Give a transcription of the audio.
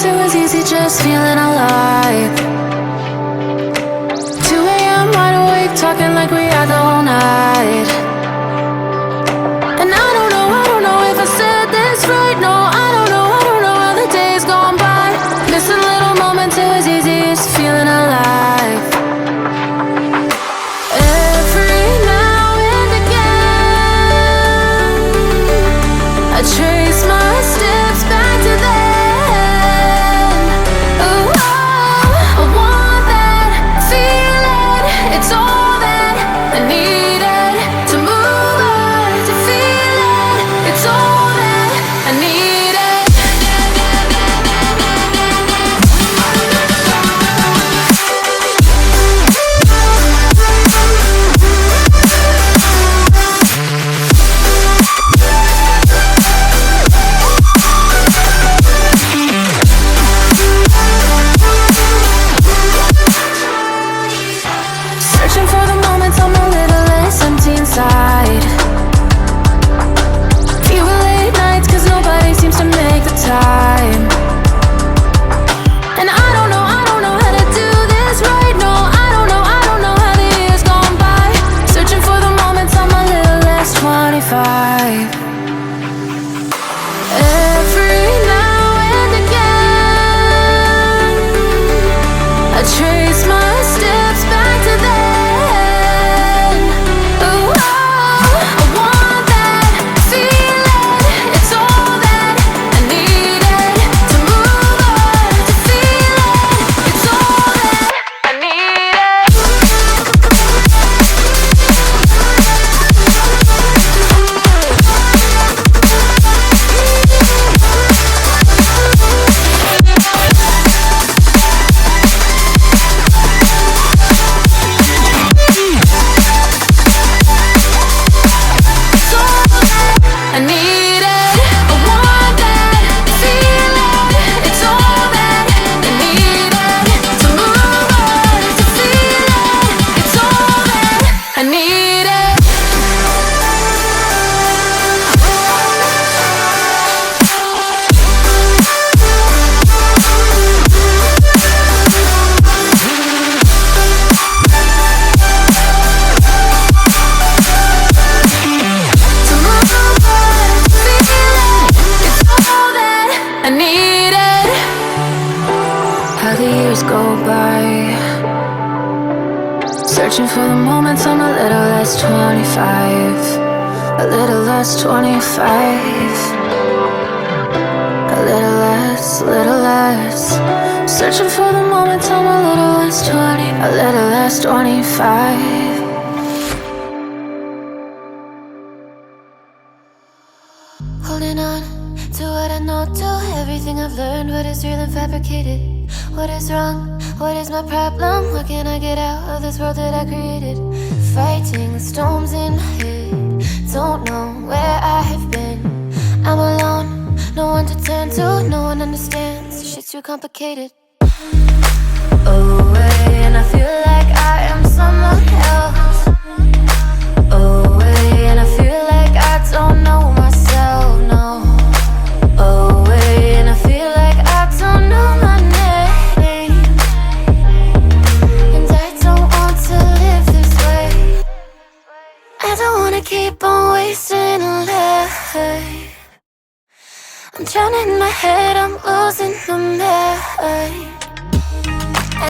moments it was easy just feeling alive. 2 a.m. wide awake, talking like we had the whole night. And I don't know if I said this right. No, I don't know how the days gone by. Missing little moments, it was easy just feeling alive. Every now and again, I trace my steps back to then. Ooh, I want that feeling. It's all that I needed to move on, to feel it. It's all that I needed. Searching for the moments I'm a little less empty inside. Fewer late nights cause nobody seems to make the time. And I don't know how to do this right. No, I don't know how the years gone by. Searching for the moments I'm a little less 25. Every now and again, I trace my steps back to then. Ooh, I want that feeling. It's all that I needed to move on, to feel it. It's all that I needed. It's all that I needed. I want that feeling. It's all that I needed to move on, to feel it. It's all that I needed. To move on, to feel it. It's all that I needed. How the years go by, searching for the moments I'm a little less 25. A little less 25. A little less, little less. Searching for the moments I'm a little less 20. A little less 25. Holding on to what I know, to everything I've learned. What is real and fabricated? What is wrong? What is my problem? What can I get out of this world that I created? Fighting the storms in my head. Don't know where I have been. I'm alone, no one to turn to. No one understands, shit's too complicated. Away, and I feel like I am someone else. Away, and I feel like I don't know myself, no. Away, and I feel like I don't know my name. And I don't want to live this way. I don't wanna keep on wasting a life. I'm drowning in my head, I'm losing my mind.